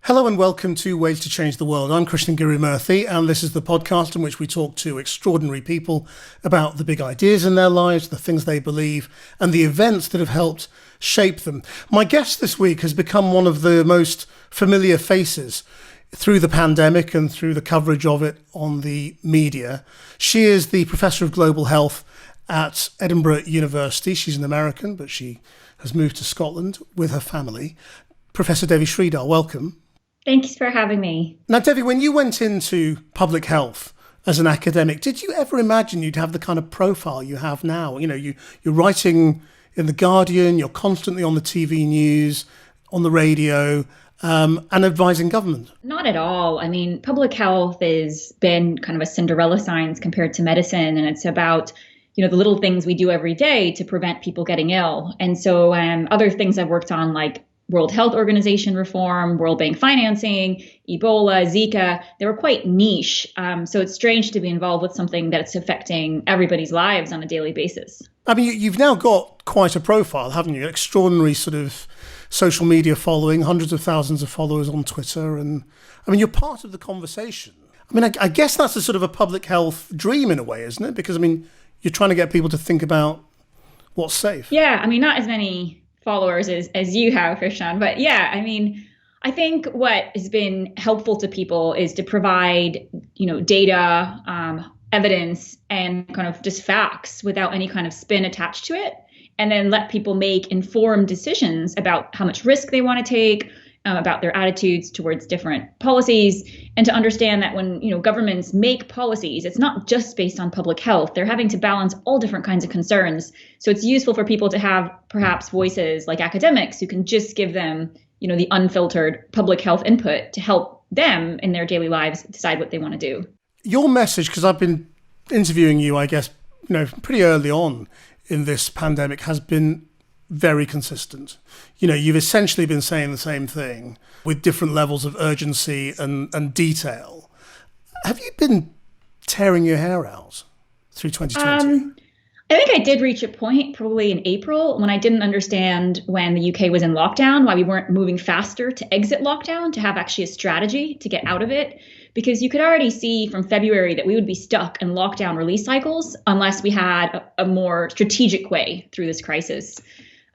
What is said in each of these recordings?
Hello and welcome to Ways to Change the World. I'm Krishnan Murthy, and this is the podcast in which we talk to extraordinary people about the big ideas in their lives, the things they believe, and the events that have helped shape them. My guest this week has become one of the most familiar faces through the pandemic and through the coverage of it on the media. She is the Professor of Global Health at Edinburgh University. She's an American, but she has moved to Scotland with her family. Professor Devi Sridhar, welcome. Thanks for having me. Now, Devi, when you went into public health as an academic, did you ever imagine you'd have the kind of profile you have now? You know, you're writing in The Guardian, you're constantly on the TV news, on the radio, and advising government. Not at all. I mean, public health has been kind of a Cinderella science compared to medicine, and it's about the little things we do every day to prevent people getting ill. And so other things I've worked on, like World Health Organization reform, World Bank financing, Ebola, Zika, they were quite niche. So it's strange to be involved with something that's affecting everybody's lives on a daily basis. I mean, you've now got quite a profile, haven't you? An extraordinary sort of social media following, hundreds of thousands of followers on Twitter. And I mean, you're part of the conversation. I mean, I guess that's a sort of a public health dream in a way, isn't it? Because, I mean, you're trying to get people to think about what's safe. Yeah, I mean, not as many followers as you have, Krishnan. But yeah, I mean, I think what has been helpful to people is to provide, data, evidence, and kind of just facts without any kind of spin attached to it, and then let people make informed decisions about how much risk they want to take, about their attitudes towards different policies, and to understand that when governments make policies, it's not just based on public health. They're having to balance all different kinds of concerns. So it's useful for people to have perhaps voices like academics who can just give them the unfiltered public health input to help them in their daily lives decide what they want to do. Your message, because I've been interviewing you, I guess, pretty early on in this pandemic, has been very consistent. You've essentially been saying the same thing with different levels of urgency and detail. Have you been tearing your hair out through 2020? I think I did reach a point probably in April when I didn't understand when the UK was in lockdown, why we weren't moving faster to exit lockdown, to have actually a strategy to get out of it. Because you could already see from February that we would be stuck in lockdown release cycles unless we had a more strategic way through this crisis.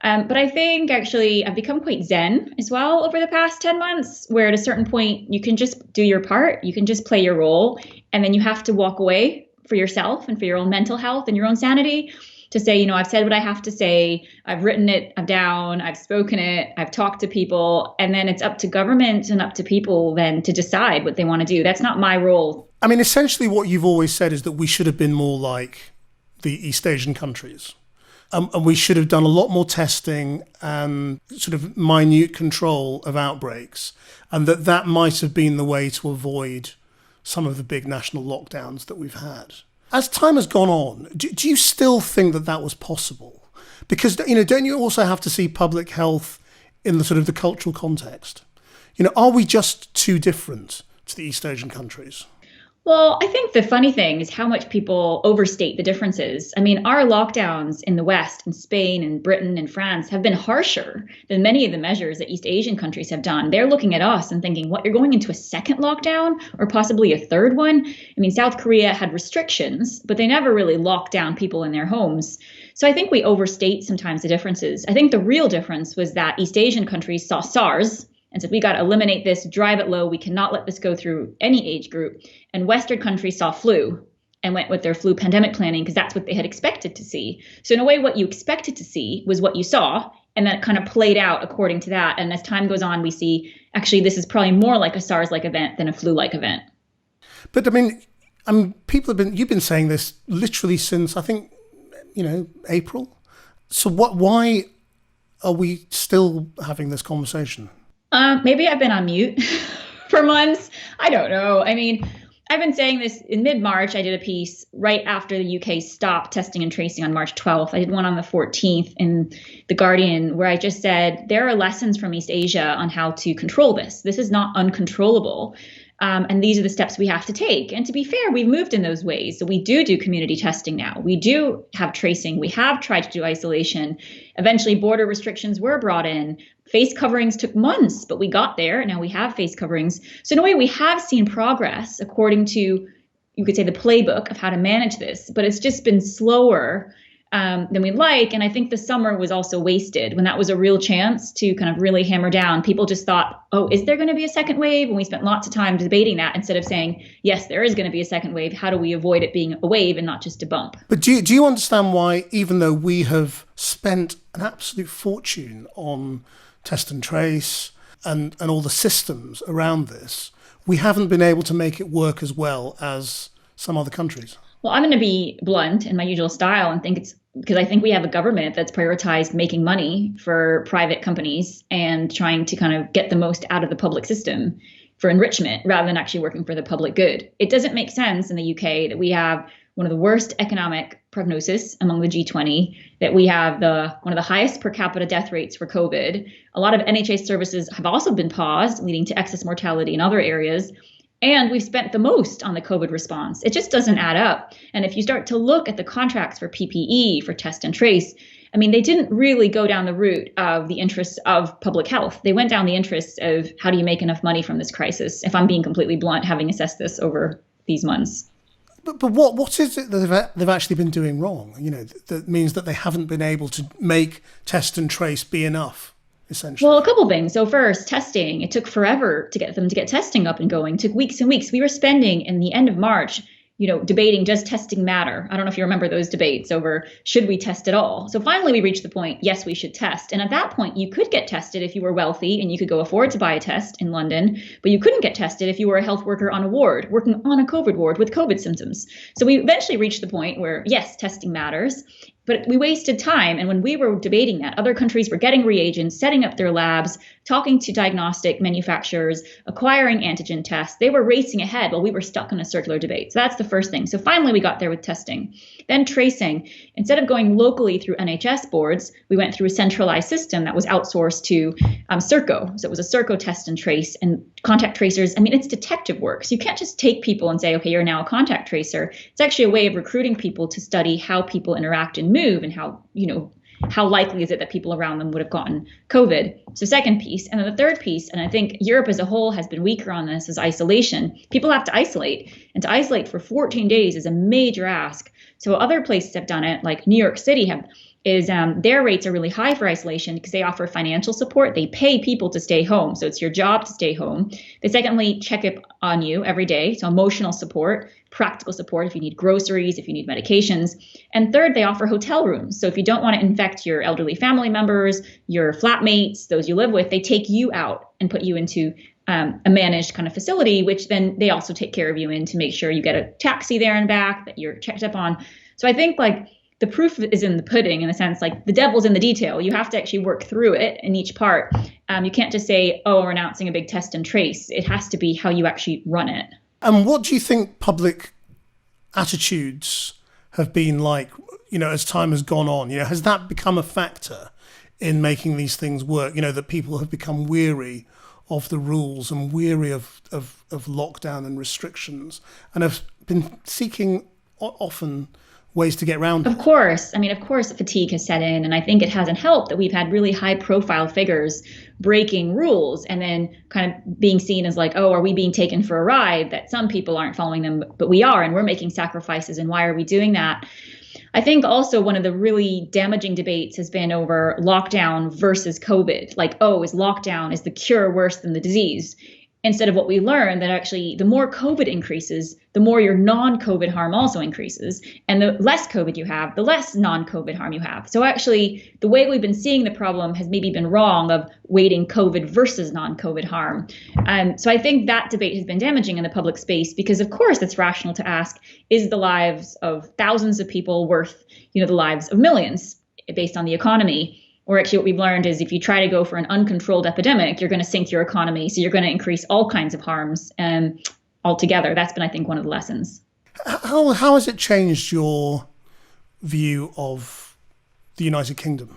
But I think actually I've become quite zen as well over the past 10 months, where at a certain point you can just do your part, you can just play your role, and then you have to walk away for yourself and for your own mental health and your own sanity to say, I've said what I have to say, I've written it down, I've spoken it, I've talked to people, and then it's up to government and up to people then to decide what they want to do. That's not my role. I mean, essentially what you've always said is that we should have been more like the East Asian countries. And we should have done a lot more testing and sort of minute control of outbreaks, and that might have been the way to avoid some of the big national lockdowns that we've had. As time has gone on, do you still think that was possible? Because, don't you also have to see public health in the sort of the cultural context? Are we just too different to the East Asian countries? Well, I think the funny thing is how much people overstate the differences. I mean, our lockdowns in the West, in Spain and Britain and France, have been harsher than many of the measures that East Asian countries have done. They're looking at us and thinking, what, you're going into a second lockdown or possibly a third one? I mean, South Korea had restrictions, but they never really locked down people in their homes. So I think we overstate sometimes the differences. I think the real difference was that East Asian countries saw SARS and said, we got to eliminate this, drive it low. We cannot let this go through any age group. And Western countries saw flu and went with their flu pandemic planning because that's what they had expected to see. So in a way, what you expected to see was what you saw, and then it kind of played out according to that. And as time goes on, we see, actually, this is probably more like a SARS-like event than a flu-like event. But I mean, you've been saying this literally since, I think, April. So why are we still having this conversation? Maybe I've been on mute for months. I don't know. I mean, I've been saying this in mid-March. I did a piece right after the UK stopped testing and tracing on March 12th. I did one on the 14th in The Guardian where I just said there are lessons from East Asia on how to control this. This is not uncontrollable. And these are the steps we have to take. And to be fair, we've moved in those ways. So we do community testing now. We do have tracing. We have tried to do isolation. Eventually, border restrictions were brought in. Face coverings took months, but we got there. Now we have face coverings. So in a way, we have seen progress according to, you could say, the playbook of how to manage this. But it's just been slower than we'd like. And I think the summer was also wasted when that was a real chance to kind of really hammer down. People just thought, oh, is there going to be a second wave? And we spent lots of time debating that instead of saying, yes, there is going to be a second wave. How do we avoid it being a wave and not just a bump? But do you understand why, even though we have spent an absolute fortune on test and trace and all the systems around this, we haven't been able to make it work as well as some other countries? Well, I'm going to be blunt in my usual style and think it's because I think we have a government that's prioritized making money for private companies and trying to kind of get the most out of the public system for enrichment rather than actually working for the public good. It doesn't make sense in the UK that we have one of the worst economic prognosis among the G20, that we have one of the highest per capita death rates for COVID. A lot of NHS services have also been paused, leading to excess mortality in other areas. And we've spent the most on the COVID response. It just doesn't add up. And if you start to look at the contracts for PPE, for test and trace, I mean, they didn't really go down the route of the interests of public health. They went down the interests of how do you make enough money from this crisis, if I'm being completely blunt, having assessed this over these months. But what is it that they've actually been doing wrong? You know, that means that they haven't been able to make test and trace be enough. Essentially. Well, a couple things. So first, testing. It took forever to get them to get testing up and going. It took weeks and weeks. We were spending in the end of March, debating, does testing matter? I don't know if you remember those debates over should we test at all? So finally, we reached the point, yes, we should test. And at that point, you could get tested if you were wealthy and you could go afford to buy a test in London, but you couldn't get tested if you were a health worker on a ward, working on a COVID ward with COVID symptoms. So we eventually reached the point where, yes, testing matters. But we wasted time. And when we were debating that, other countries were getting reagents, setting up their labs, talking to diagnostic manufacturers, acquiring antigen tests. They were racing ahead while we were stuck in a circular debate. So that's the first thing. So finally, we got there with testing. Then tracing. Instead of going locally through NHS boards, we went through a centralized system that was outsourced to Serco. So it was a Serco test and trace and contact tracers. I mean, it's detective work. So you can't just take people and say, okay, you're now a contact tracer. It's actually a way of recruiting people to study how people interact and move and how likely is it that people around them would have gotten COVID. So second piece. And then the third piece, and I think Europe as a whole has been weaker on this, is isolation. People have to isolate. And to isolate for 14 days is a major ask. So other places have done it, like New York City their rates are really high for isolation because they offer financial support. They pay people to stay home. So it's your job to stay home. They secondly check up on you every day. So emotional support, practical support if you need groceries, if you need medications. And third, they offer hotel rooms. So if you don't want to infect your elderly family members, your flatmates, those you live with, they take you out and put you into a managed kind of facility, which then they also take care of you in to make sure you get a taxi there and back, that you're checked up on. So I think the proof is in the pudding, in a sense, the devil's in the detail. You have to actually work through it in each part. You can't just say, oh, we're announcing a big test and trace. It has to be how you actually run it. And what do you think public attitudes have been like, as time has gone on? Has that become a factor in making these things work? That people have become weary of the rules and weary of lockdown and restrictions and have been seeking often ways to get around it. Of course. Fatigue has set in, and I think it hasn't helped that we've had really high profile figures breaking rules and then kind of being seen as oh, are we being taken for a ride, that some people aren't following them, but we are, and we're making sacrifices, and why are we doing that? I think also one of the really damaging debates has been over lockdown versus COVID. Is the cure worse than the disease? Instead of what we learned, that actually the more COVID increases, the more your non-COVID harm also increases. And the less COVID you have, the less non-COVID harm you have. So actually, the way we've been seeing the problem has maybe been wrong of weighting COVID versus non-COVID harm. So I think that debate has been damaging in the public space because, of course, it's rational to ask, is the lives of thousands of people worth, the lives of millions based on the economy? Or actually what we've learned is if you try to go for an uncontrolled epidemic, you're going to sink your economy. So you're going to increase all kinds of harms altogether. That's been, I think, one of the lessons. How has it changed your view of the United Kingdom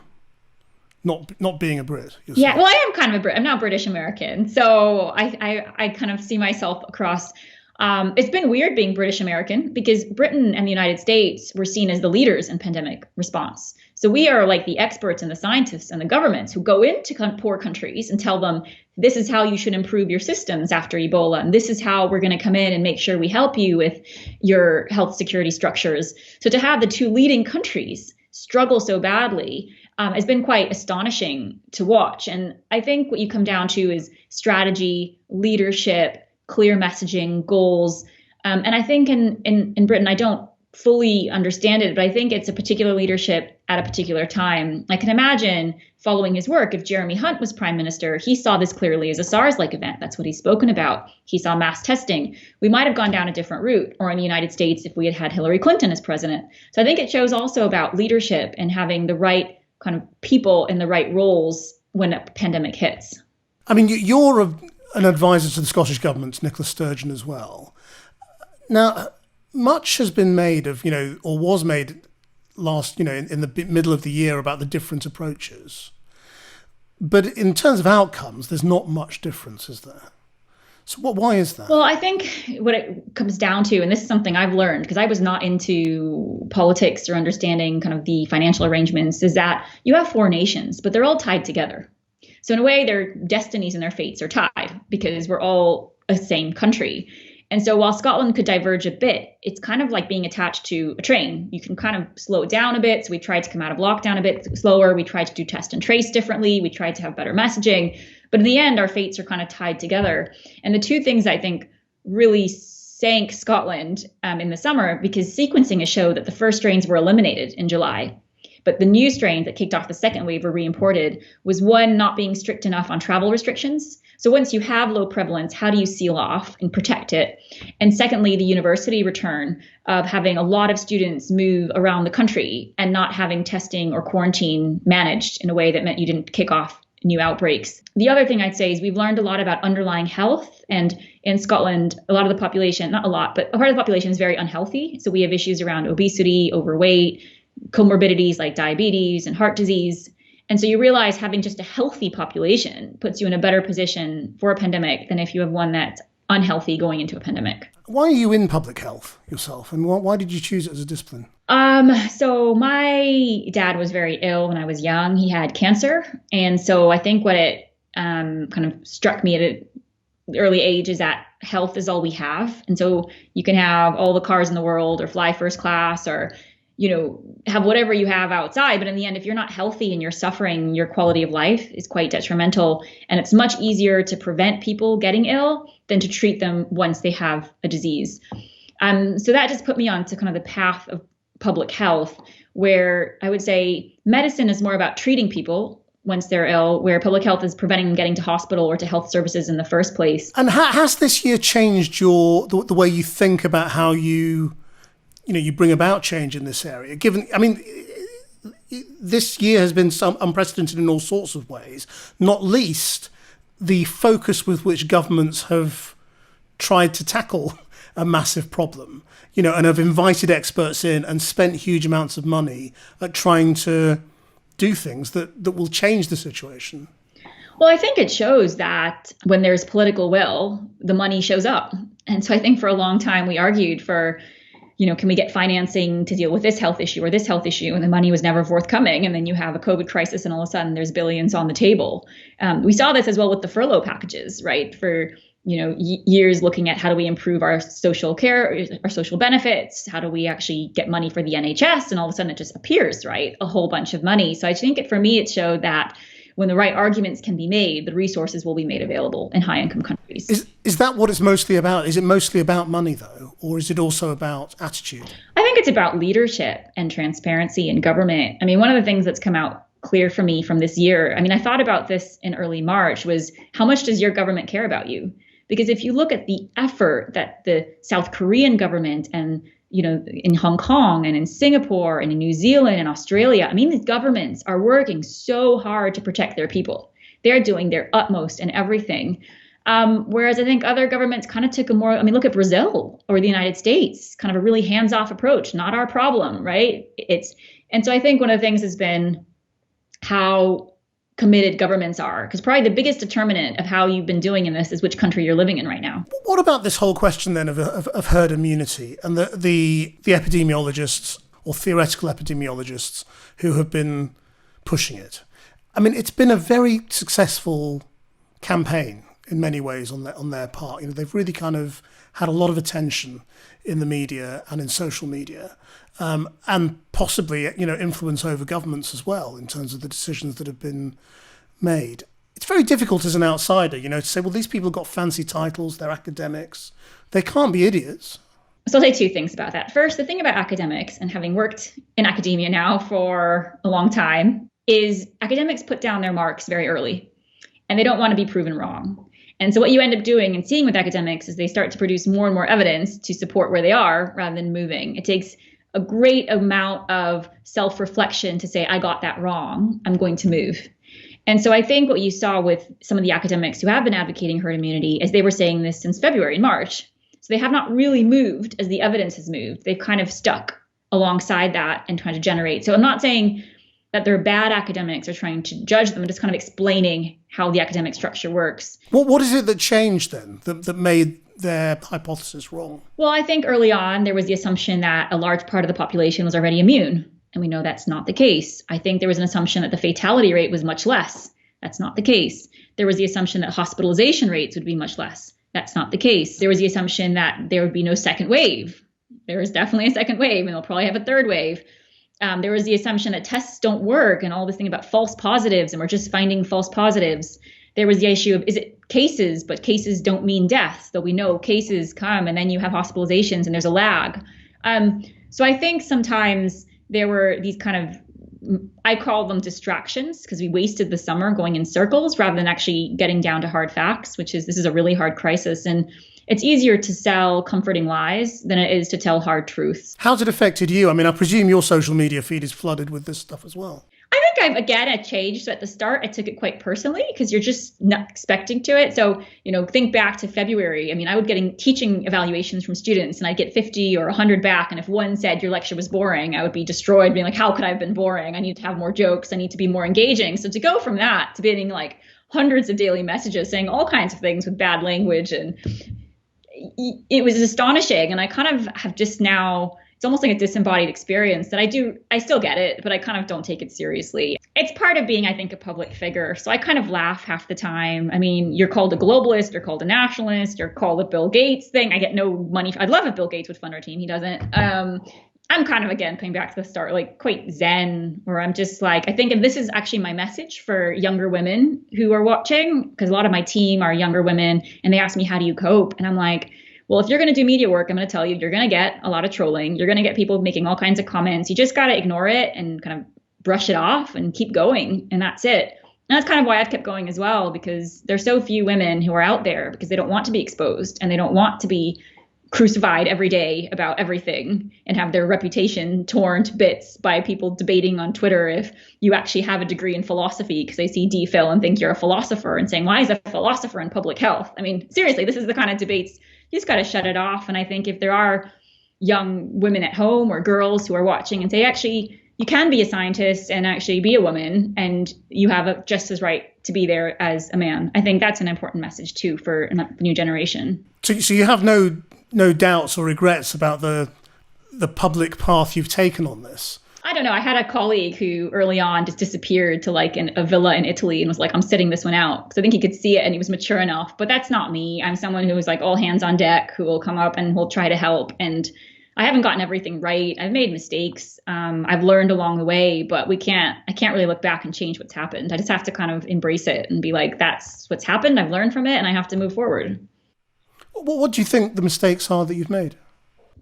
not being a Brit yourself. Yeah, well, I am kind of a Brit. I'm not British American, so I kind of see myself across. It's been weird being British American because Britain and the United States were seen as the leaders in pandemic response. So we are like the experts and the scientists and the governments who go into poor countries and tell them, this is how you should improve your systems after Ebola. And this is how we're going to come in and make sure we help you with your health security structures. So to have the two leading countries struggle so badly has been quite astonishing to watch. And I think what you come down to is strategy, leadership, clear messaging, goals. And I think in Britain, I don't fully understand it, but I think it's a particular leadership at a particular time. I can imagine following his work, if Jeremy Hunt was prime minister, he saw this clearly as a SARS-like event. That's what he's spoken about. He saw mass testing. We might have gone down a different route, or in the United States, if we had had Hillary Clinton as president. So I think it shows also about leadership and having the right kind of people in the right roles when a pandemic hits. I mean, you're an advisor to the Scottish Government, Nicola Sturgeon, as well. Now, much has been made of, or was made last, in the middle of the year about the different approaches. But in terms of outcomes, there's not much difference, is there? So why is that? Well, I think what it comes down to, and this is something I've learned because I was not into politics or understanding kind of the financial arrangements, is that you have four nations, but they're all tied together. So in a way, their destinies and their fates are tied because we're all a same country. And so while Scotland could diverge a bit, it's kind of like being attached to a train. You can kind of slow it down a bit. So we tried to come out of lockdown a bit slower. We tried to do test and trace differently. We tried to have better messaging. But in the end, our fates are kind of tied together. And the two things I think really sank Scotland in the summer, because sequencing has showed that the first strains were eliminated in July. But the new strains that kicked off the second wave were reimported, was one, not being strict enough on travel restrictions. So once you have low prevalence, how do you seal off and protect it? And secondly, the university return of having a lot of students move around the country and not having testing or quarantine managed in a way that meant you didn't kick off new outbreaks. The other thing I'd say is we've learned a lot about underlying health. And in Scotland, a lot of the population, not a lot, but a part of the population is very unhealthy. So we have issues around obesity, overweight, comorbidities like diabetes and heart disease. And so you realize having just a healthy population puts you in a better position for a pandemic than if you have one that's unhealthy going into a pandemic. Why are you in public health yourself? And why did you choose it as a discipline? So my dad was very ill when I was young. He had cancer. And so I think what it kind of struck me at an early age is that health is all we have. And so you can have all the cars in the world or fly first class or have whatever you have outside. But in the end, if you're not healthy and you're suffering, your quality of life is quite detrimental. And it's much easier to prevent people getting ill than to treat them once they have a disease. So that just put me on to kind of the path of public health, where I would say medicine is more about treating people once they're ill, where public health is preventing them getting to hospital or to health services in the first place. And has this year changed the way you think about how you bring about change in this area? This year has been unprecedented in all sorts of ways, not least the focus with which governments have tried to tackle a massive problem, and have invited experts in and spent huge amounts of money at trying to do things that will change the situation. Well, I think it shows that when there's political will, the money shows up. And so I think for a long time we argued for, can we get financing to deal with this health issue or this health issue? And the money was never forthcoming. And then you have a COVID crisis and all of a sudden there's billions on the table. We saw this as well with the furlough packages, right? For, years looking at how do we improve our social care, our social benefits? How do we actually get money for the NHS? And all of a sudden it just appears, right? A whole bunch of money. So I think for me, it showed that when the right arguments can be made, the resources will be made available in high income countries. Is that what it's mostly about? Is it mostly about money though? Or is it also about attitude? I think it's about leadership and transparency in government. One of the things that's come out clear for me from this year, I thought about this in early March, was how much does your government care about you? Because if you look at the effort that the South Korean government and, in Hong Kong and in Singapore and in New Zealand and Australia, these governments are working so hard to protect their people. They're doing their utmost in everything. Whereas I think other governments kind of took a more, look at Brazil or the United States, kind of a really hands-off approach, not our problem, right? And so I think one of the things has been how committed governments are. Because probably the biggest determinant of how you've been doing in this is which country you're living in right now. What about this whole question then of herd immunity and the epidemiologists or theoretical epidemiologists who have been pushing it? I mean, it's been a very successful campaign in many ways on their part. They've really kind of had a lot of attention in the media and in social media, and possibly, influence over governments as well in terms of the decisions that have been made. It's very difficult as an outsider, to say, well, these people have got fancy titles, they're academics. They can't be idiots. So I'll say two things about that. First, the thing about academics, and having worked in academia now for a long time, is academics put down their marks very early, and they don't want to be proven wrong. And so what you end up doing and seeing with academics is they start to produce more and more evidence to support where they are rather than moving. It takes a great amount of self-reflection to say, I got that wrong, I'm going to move. And so I think what you saw with some of the academics who have been advocating herd immunity is they were saying this since February and March. So they have not really moved as the evidence has moved. They've kind of stuck alongside that and trying to generate. So I'm not saying that they're bad academics or trying to judge them, just kind of explaining how the academic structure works. What is it that changed then that made their hypothesis wrong? Well, I think early on there was the assumption that a large part of the population was already immune. And we know that's not the case. I think there was an assumption that the fatality rate was much less. That's not the case. There was the assumption that hospitalization rates would be much less. That's not the case. There was the assumption that there would be no second wave. There is definitely a second wave, and they'll probably have a third wave. There was the assumption that tests don't work and all this thing about false positives, and we're just finding false positives. There was the issue of, is it cases, but cases don't mean deaths, though we know cases come and then you have hospitalizations and there's a lag. So I think sometimes there were these kind of, I call them distractions, because we wasted the summer going in circles rather than actually getting down to hard facts, which is, this is a really hard crisis. And it's easier to sell comforting lies than it is to tell hard truths. How's it affected you? I mean, I presume your social media feed is flooded with this stuff as well. I think I changed. So at the start, I took it quite personally because you're just not expecting to it. So, think back to February. I mean, I would get teaching evaluations from students and I'd get 50 or 100 back. And if one said your lecture was boring, I would be destroyed, being like, how could I have been boring? I need to have more jokes. I need to be more engaging. So to go from that to being like hundreds of daily messages saying all kinds of things with bad language, and it was astonishing. And I kind of have just now, it's almost like a disembodied experience that I still get it, but I kind of don't take it seriously. It's part of being, I think, a public figure. So I kind of laugh half the time. I mean, you're called a globalist, you're called a nationalist, you're called a Bill Gates thing. I get no money. I'd love if Bill Gates would fund our team. He doesn't. I'm kind of, again, coming back to the start, like quite zen, where I'm just like, I think, and this is actually my message for younger women who are watching, because a lot of my team are younger women, and they ask me, how do you cope? And I'm like, well, if you're going to do media work, I'm going to tell you, you're going to get a lot of trolling. You're going to get people making all kinds of comments. You just got to ignore it and kind of brush it off and keep going. And that's it. And that's kind of why I've kept going as well, because there's so few women who are out there because they don't want to be exposed and they don't want to be crucified every day about everything and have their reputation torn to bits by people debating on Twitter if you actually have a degree in philosophy because they see DPhil and think you're a philosopher and saying, why is a philosopher in public health? I mean, seriously, this is the kind of debates you just got to shut it off. And I think if there are young women at home or girls who are watching and say, actually, you can be a scientist and actually be a woman and you have just as right to be there as a man. I think that's an important message too for a new generation. So you have no doubts or regrets about the public path you've taken on this? I don't know. I had a colleague who early on just disappeared to like a villa in Italy and was like, I'm sitting this one out. So I think he could see it and he was mature enough. But that's not me. I'm someone who was like all hands on deck, who will come up and will try to help. And I haven't gotten everything right. I've made mistakes. I've learned along the way, but I can't really look back and change what's happened. I just have to kind of embrace it and be like, that's what's happened. I've learned from it and I have to move forward. What do you think the mistakes are that you've made?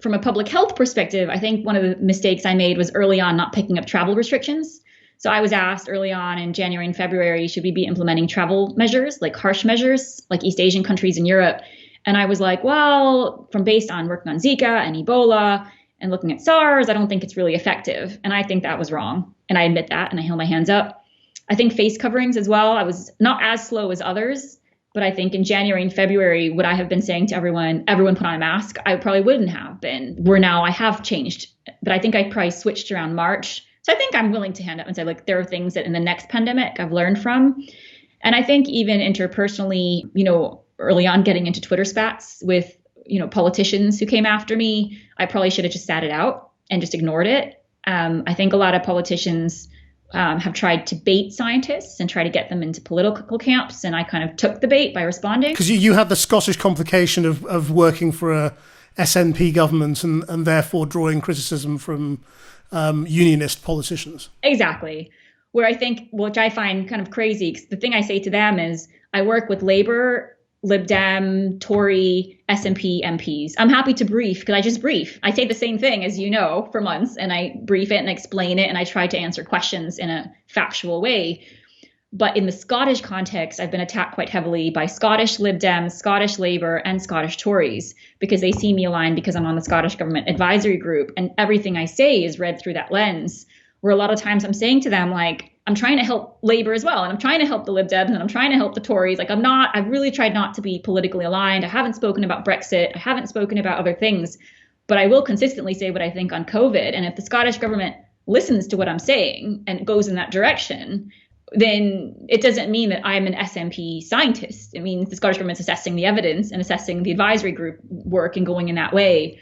From a public health perspective, I think one of the mistakes I made was early on not picking up travel restrictions. So I was asked early on in January and February, should we be implementing travel measures, like harsh measures, like East Asian countries in Europe? And I was like, well, based on working on Zika and Ebola and looking at SARS, I don't think it's really effective. And I think that was wrong. And I admit that, and I held my hands up. I think face coverings as well. I was not as slow as others. But I think in January and February, would I have been saying to everyone put on a mask? I probably wouldn't have been. I have changed. But I think I probably switched around March. So I think I'm willing to hand up and say, like, there are things that in the next pandemic I've learned from. And I think even interpersonally, early on getting into Twitter spats with, politicians who came after me, I probably should have just sat it out and just ignored it. I think a lot of politicians have tried to bait scientists and try to get them into political camps. And I kind of took the bait by responding. Because you had the Scottish complication of working for a SNP government and therefore drawing criticism from unionist politicians. Exactly. Where I think, which I find kind of crazy, because the thing I say to them is I work with Labour, Lib Dem, Tory, SNP MPs. I'm happy to brief because I just brief. I say the same thing, as you know, for months, and I brief it and explain it, and I try to answer questions in a factual way. But in the Scottish context, I've been attacked quite heavily by Scottish Lib Dems, Scottish Labour, and Scottish Tories because they see me aligned because I'm on the Scottish Government Advisory Group, and everything I say is read through that lens. Where a lot of times I'm saying to them, like, I'm trying to help Labour as well, and I'm trying to help the Lib Dems, and I'm trying to help the Tories. Like, I've really tried not to be politically aligned. I haven't spoken about Brexit. I haven't spoken about other things, but I will consistently say what I think on COVID. And if the Scottish government listens to what I'm saying and goes in that direction, then it doesn't mean that I'm an SNP scientist. It means the Scottish government's assessing the evidence and assessing the advisory group work and going in that way.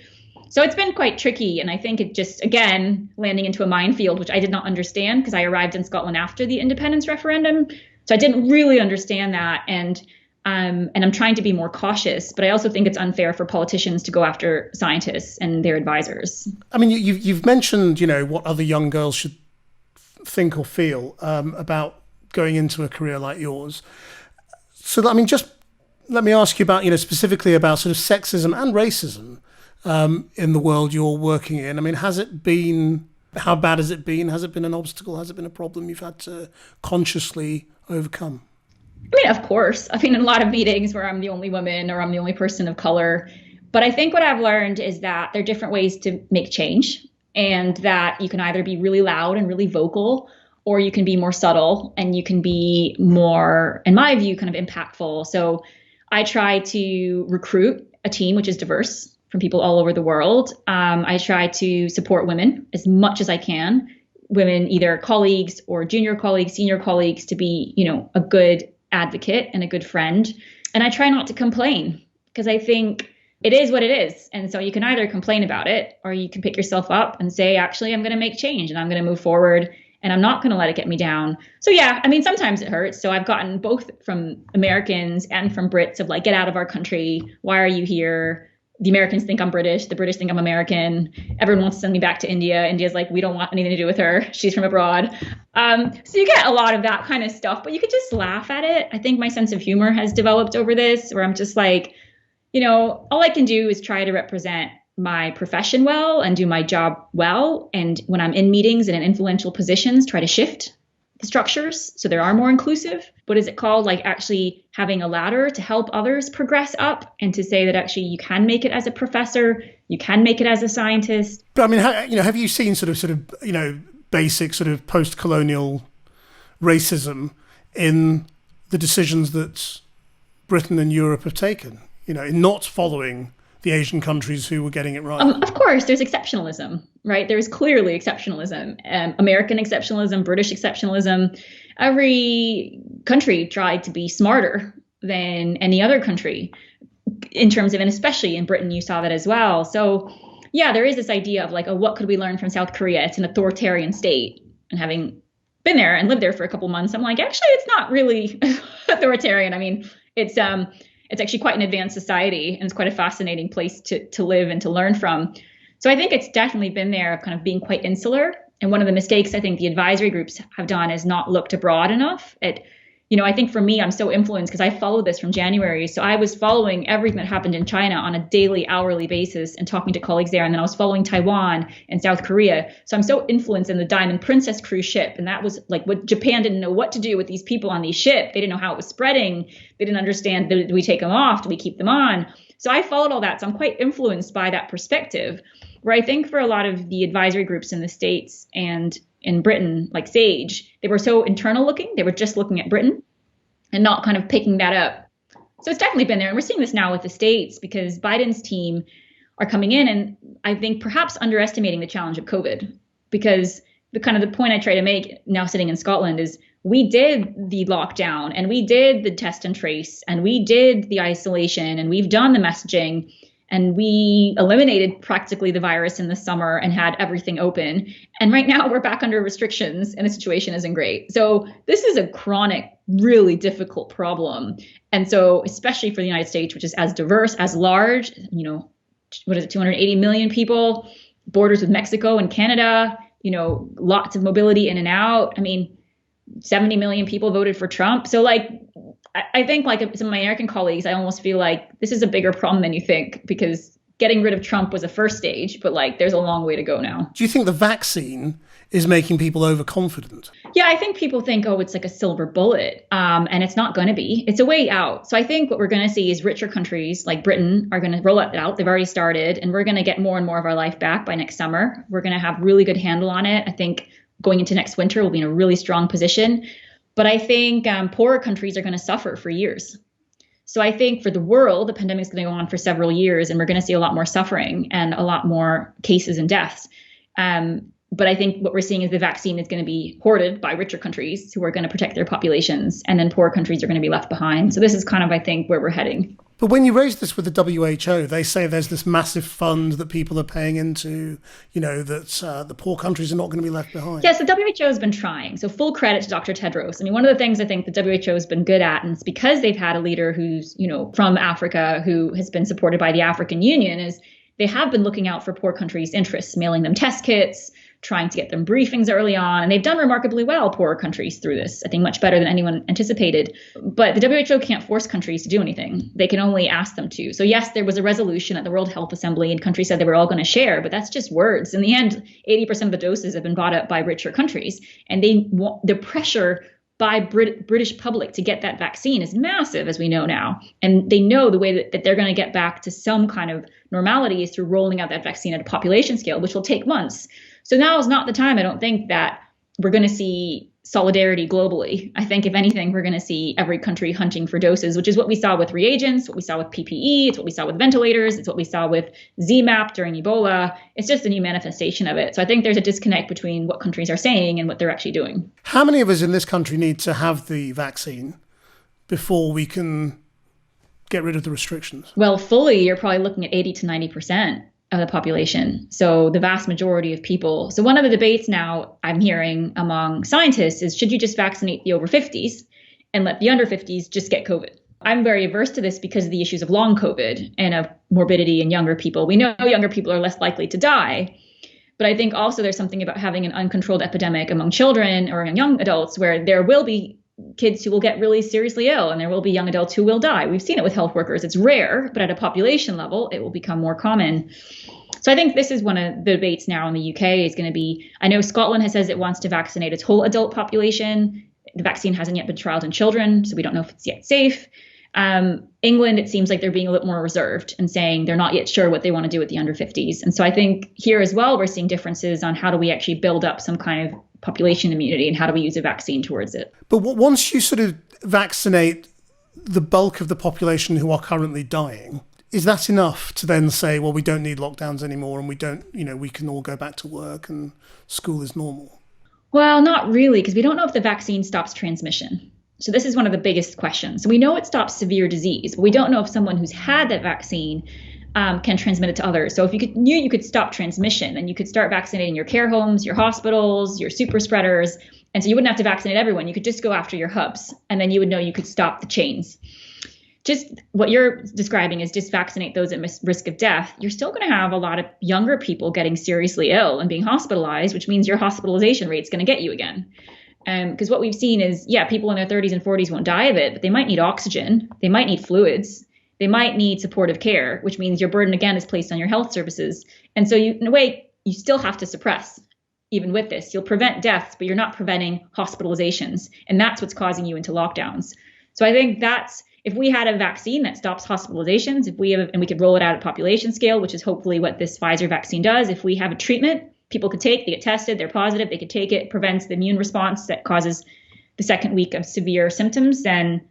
So it's been quite tricky. And I think it just, again, landing into a minefield, which I did not understand because I arrived in Scotland after the independence referendum. So I didn't really understand that. And I'm trying to be more cautious. But I also think it's unfair for politicians to go after scientists and their advisors. I mean, you've mentioned, what other young girls should think or feel about going into a career like yours. So, I mean, just let me ask you about, specifically about sort of sexism and racism in the world you're working in. I mean, how bad has it been? Has it been an obstacle? Has it been a problem you've had to consciously overcome? I mean, of course. I've been in a lot of meetings where I'm the only woman or I'm the only person of color. But I think what I've learned is that there are different ways to make change, and that you can either be really loud and really vocal, or you can be more subtle and you can be more, in my view, kind of impactful. So I try to recruit a team which is diverse from people all over the world. I try to support women as much as I can, women, either colleagues or junior colleagues, senior colleagues, to be, a good advocate and a good friend. And I try not to complain because I think it is what it is. And so you can either complain about it or you can pick yourself up and say, actually, I'm going to make change and I'm going to move forward and I'm not going to let it get me down. So yeah, I mean, sometimes it hurts. So I've gotten both from Americans and from Brits of like, get out of our country. Why are you here? The Americans think I'm British. The British think I'm American. Everyone wants to send me back to India. India's like, we don't want anything to do with her. She's from abroad. So you get a lot of that kind of stuff, but you could just laugh at it. I think my sense of humor has developed over this, where I'm just like, all I can do is try to represent my profession well and do my job well. And when I'm in meetings and in influential positions, try to shift the structures so they are more inclusive. What is it called? Like actually having a ladder to help others progress up, and to say that actually you can make it as a professor, you can make it as a scientist. But I mean, have you seen sort of basic sort of post-colonial racism in the decisions that Britain and Europe have taken, in not following the Asian countries who were getting it right? Of course, there's exceptionalism, right? There's clearly exceptionalism, American exceptionalism, British exceptionalism. Every country tried to be smarter than any other country in terms of, and especially in Britain, you saw that as well. So yeah, there is this idea of like, oh, what could we learn from South Korea? It's an authoritarian state. And having been there and lived there for a couple months, I'm like, actually, it's not really authoritarian. I mean, it's actually quite an advanced society, and it's quite a fascinating place to live and to learn from. So I think it's definitely been there of kind of being quite insular. And one of the mistakes I think the advisory groups have done is not looked abroad enough. I think for me, I'm so influenced because I followed this from January. So I was following everything that happened in China on a daily, hourly basis and talking to colleagues there. And then I was following Taiwan and South Korea. So I'm so influenced in the Diamond Princess cruise ship. And that was like what Japan didn't know what to do with these people on these ships. They didn't know how it was spreading. They didn't understand, do we take them off? Do we keep them on? So I followed all that. So I'm quite influenced by that perspective, where I think for a lot of the advisory groups in the States and in Britain, like SAGE, they were so internal looking. They were just looking at Britain and not kind of picking that up. So it's definitely been there. And we're seeing this now with the States because Biden's team are coming in and I think perhaps underestimating the challenge of COVID, because the kind of the point I try to make now sitting in Scotland is we did the lockdown and we did the test and trace and we did the isolation and we've done the messaging and we eliminated practically the virus in the summer and had everything open. And right now we're back under restrictions and the situation isn't great. So this is a chronic, really difficult problem. And so especially for the United States, which is as diverse, as large, 280 million people, borders with Mexico and Canada, lots of mobility in and out. I mean, 70 million people voted for Trump. So I think like some of my American colleagues, I almost feel like this is a bigger problem than you think, because getting rid of Trump was a first stage, but there's a long way to go now. Do you think the vaccine is making people overconfident? Yeah, I think people think, it's like a silver bullet, and it's not going to be. It's a way out. So I think what we're going to see is richer countries like Britain are going to roll it out. They've already started, and we're going to get more and more of our life back by next summer. We're going to have really good handle on it. I think going into next winter, we'll be in a really strong position. But I think poorer countries are going to suffer for years. So I think for the world, the pandemic is going to go on for several years, and we're going to see a lot more suffering and a lot more cases and deaths. But I think what we're seeing is the vaccine is going to be hoarded by richer countries who are going to protect their populations, and then poor countries are going to be left behind. So this is kind of, I think, where we're heading. But when you raise this with the WHO, they say there's this massive fund that people are paying into, that the poor countries are not going to be left behind. Yes, the WHO has been trying. So full credit to Dr. Tedros. I mean, one of the things I think the WHO has been good at, and it's because they've had a leader who's, from Africa, who has been supported by the African Union, is they have been looking out for poor countries' interests, mailing them test kits, trying to get them briefings early on. And they've done remarkably well, poorer countries, through this, I think much better than anyone anticipated. But the WHO can't force countries to do anything. They can only ask them to. So yes, there was a resolution at the World Health Assembly and countries said they were all going to share, but that's just words. In the end, 80% of the doses have been bought up by richer countries. And the pressure by British public to get that vaccine is massive, as we know now. And they know the way that they're going to get back to some kind of normality is through rolling out that vaccine at a population scale, which will take months. So now is not the time, I don't think, that we're going to see solidarity globally. I think, if anything, we're going to see every country hunting for doses, which is what we saw with reagents, what we saw with PPE, it's what we saw with ventilators, it's what we saw with ZMapp during Ebola. It's just a new manifestation of it. So I think there's a disconnect between what countries are saying and what they're actually doing. How many of us in this country need to have the vaccine before we can get rid of the restrictions? Well, fully, you're probably looking at 80 to 90% of the population. So the vast majority of people. So one of the debates now I'm hearing among scientists is, should you just vaccinate the over 50s and let the under 50s just get COVID? I'm very averse to this because of the issues of long COVID and of morbidity in younger people. We know younger people are less likely to die. But I think also there's something about having an uncontrolled epidemic among children or young adults where there will be kids who will get really seriously ill and there will be young adults who will die. We've seen it with health workers. It's rare, but at a population level, it will become more common. So I think this is one of the debates now in the UK is going to be, I know Scotland has says it wants to vaccinate its whole adult population. The vaccine hasn't yet been trialed in children, so we don't know if it's yet safe. England, it seems like they're being a little more reserved and saying they're not yet sure what they want to do with the under 50s. And so I think here as well, we're seeing differences on how do we actually build up some kind of population immunity and how do we use a vaccine towards it. But once you sort of vaccinate the bulk of the population who are currently dying, is that enough to then say, well, we don't need lockdowns anymore and we don't, we can all go back to work and school is normal? Well, not really, because we don't know if the vaccine stops transmission. So this is one of the biggest questions. So we know it stops severe disease, but we don't know if someone who's had that vaccine can transmit it to others. So if you could stop transmission, then you could start vaccinating your care homes, your hospitals, your super spreaders. And so you wouldn't have to vaccinate everyone. You could just go after your hubs, and then you would know you could stop the chains. Just what you're describing is just vaccinate those at risk of death. You're still going to have a lot of younger people getting seriously ill and being hospitalized, which means your hospitalization rate is going to get you again. Because what we've seen is, people in their 30s and 40s won't die of it, but they might need oxygen. They might need fluids. They might need supportive care, which means your burden again is placed on your health services. And so in a way, you still have to suppress. Even with this, you'll prevent deaths, but you're not preventing hospitalizations. And that's what's causing you into lockdowns. So I think if we had a vaccine that stops hospitalizations, and we could roll it out at population scale, which is hopefully what this Pfizer vaccine does. If we have a treatment people could take, they get tested, they're positive, they could take it, prevents the immune response that causes the second week of severe symptoms, then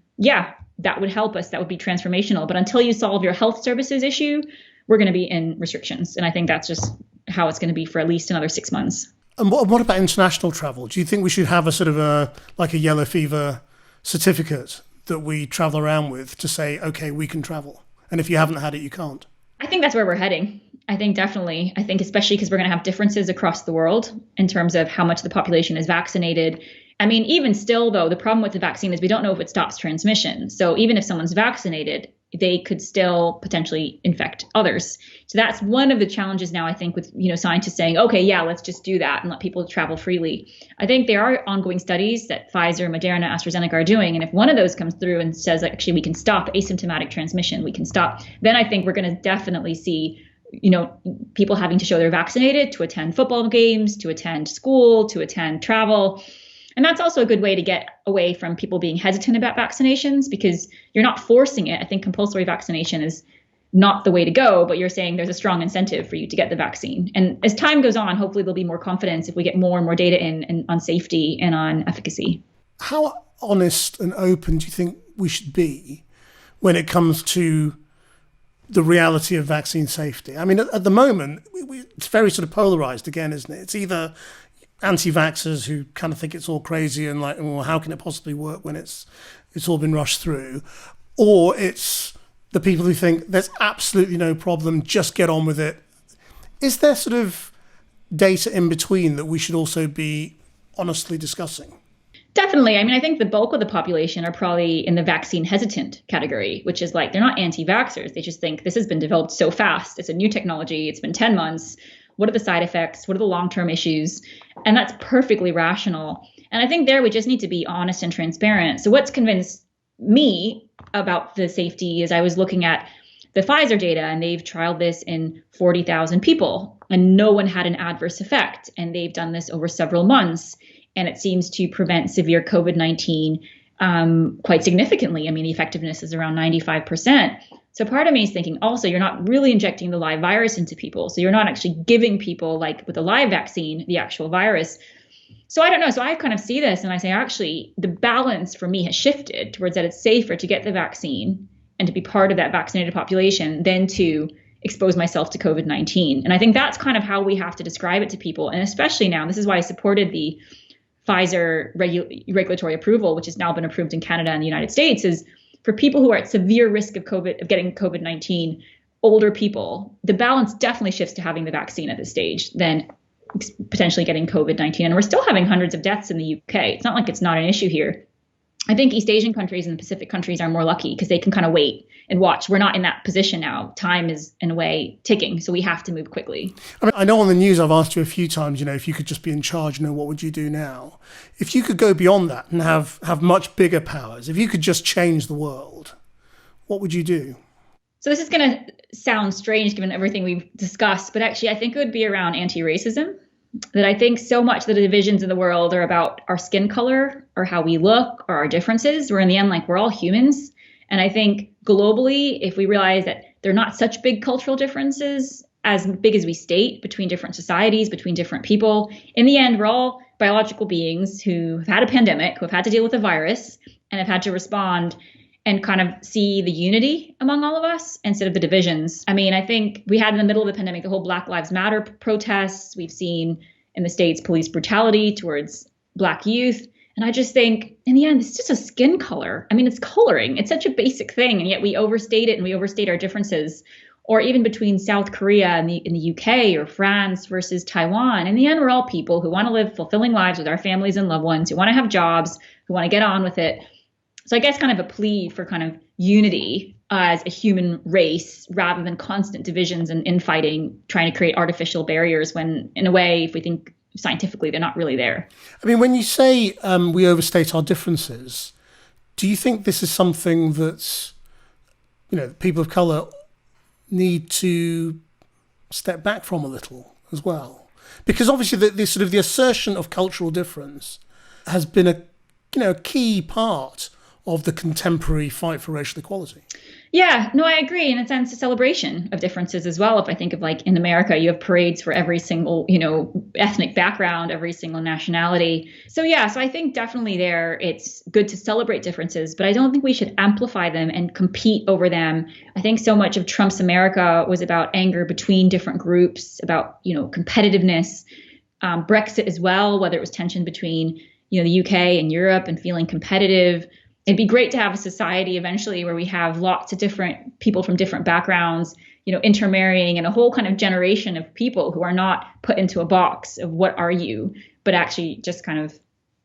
that would help us. That would be transformational. But until you solve your health services issue, we're going to be in restrictions. And I think that's just how it's going to be for at least another 6 months. And what about international travel? Do you think we should have a sort of like a yellow fever certificate that we travel around with to say, okay, we can travel, and if you haven't had it, you can't? I think that's where we're heading. I think definitely. I think especially because we're going to have differences across the world in terms of how much the population is vaccinated. I mean, even still, though, the problem with the vaccine is we don't know if it stops transmission. So even if someone's vaccinated, they could still potentially infect others. So that's one of the challenges now, I think, with scientists saying, okay, yeah, let's just do that and let people travel freely. I think there are ongoing studies that Pfizer, Moderna, AstraZeneca are doing. And if one of those comes through and says, actually, we can stop asymptomatic transmission, we can stop, then I think we're going to definitely see people having to show they're vaccinated to attend football games, to attend school, to attend travel. And that's also a good way to get away from people being hesitant about vaccinations, because you're not forcing it. I think compulsory vaccination is not the way to go, but you're saying there's a strong incentive for you to get the vaccine. And as time goes on, hopefully there'll be more confidence if we get more and more data in on safety and on efficacy. How honest and open do you think we should be when it comes to the reality of vaccine safety? I mean, at the moment, it's very sort of polarized again, isn't it? It's either anti-vaxxers who kind of think it's all crazy and like, well, how can it possibly work when it's all been rushed through? Or it's the people who think there's absolutely no problem, just get on with it. Is there sort of data in between that we should also be honestly discussing? Definitely. I mean, I think the bulk of the population are probably in the vaccine hesitant category, which is like, they're not anti-vaxxers. They just think this has been developed so fast. It's a new technology. It's been 10 months. What are the side effects? What are the long-term issues? And that's perfectly rational. And I think there we just need to be honest and transparent. So what's convinced me about the safety is I was looking at the Pfizer data, and they've trialed this in 40,000 people, and no one had an adverse effect. And they've done this over several months, and it seems to prevent severe COVID-19 quite significantly. I mean, the effectiveness is around 95%. So part of me is thinking also, you're not really injecting the live virus into people. So you're not actually giving people, like with a live vaccine, the actual virus. So I don't know. So I kind of see this and I say, actually, the balance for me has shifted towards that it's safer to get the vaccine and to be part of that vaccinated population than to expose myself to COVID-19. And I think that's kind of how we have to describe it to people. And especially now, this is why I supported the Pfizer regulatory approval, which has now been approved in Canada and the United States, is for people who are at severe risk of getting COVID-19, older people, the balance definitely shifts to having the vaccine at this stage than potentially getting COVID-19. And we're still having hundreds of deaths in the UK. It's not like it's not an issue here. I think East Asian countries and Pacific countries are more lucky because they can kind of wait and watch. We're not in that position now. Time is, in a way, ticking. So we have to move quickly. I mean, I know on the news I've asked you a few times, if you could just be in charge, what would you do now? If you could go beyond that and have much bigger powers, if you could just change the world, what would you do? So this is going to sound strange given everything we've discussed, but actually I think it would be around anti-racism. That I think so much that the divisions in the world are about our skin color or how we look or our differences, where in the end, like, we're all humans. And I think globally, if we realize that they're not such big cultural differences, as big as we state, between different societies, between different people, in the end, we're all biological beings who have had a pandemic, who have had to deal with a virus and have had to respond and kind of see the unity among all of us instead of the divisions. I mean, I think we had in the middle of the pandemic, the whole Black Lives Matter protests. We've seen in the States police brutality towards Black youth. And I just think in the end, it's just a skin color. I mean, it's coloring. It's such a basic thing. And yet we overstate it and we overstate our differences. Or even between South Korea and in the UK or France versus Taiwan. In the end, we're all people who want to live fulfilling lives with our families and loved ones, who want to have jobs, who want to get on with it. So I guess kind of a plea for kind of unity as a human race rather than constant divisions and infighting, trying to create artificial barriers when, in a way, if we think scientifically, they're not really there. I mean, when you say we overstate our differences, do you think this is something that, people of colour need to step back from a little as well? Because obviously the sort of the assertion of cultural difference has been a key part of the contemporary fight for racial equality. Yeah, no, I agree. In a sense, a celebration of differences as well. If I think of like in America, you have parades for every single, ethnic background, every single nationality. So yeah, so I think definitely there, it's good to celebrate differences, but I don't think we should amplify them and compete over them. I think so much of Trump's America was about anger between different groups, about, competitiveness. Brexit as well, whether it was tension between, the UK and Europe and feeling competitive. It'd be great to have a society eventually where we have lots of different people from different backgrounds, intermarrying, and a whole kind of generation of people who are not put into a box of what are you, but actually just kind of,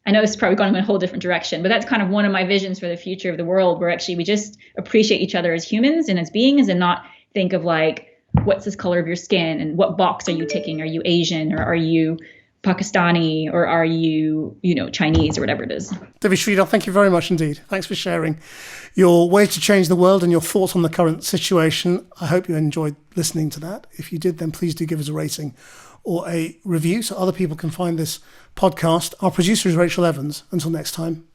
I know this is probably going in a whole different direction, but that's kind of one of my visions for the future of the world, where actually we just appreciate each other as humans and as beings, and not think of like, what's this color of your skin and what box are you ticking? Are you Asian, or are you Pakistani, or are you, Chinese, or whatever it is? Devi Sridhar, thank you very much indeed. Thanks for sharing your ways to change the world and your thoughts on the current situation. I hope you enjoyed listening to that. If you did, then please do give us a rating or a review so other people can find this podcast. Our producer is Rachel Evans. Until next time,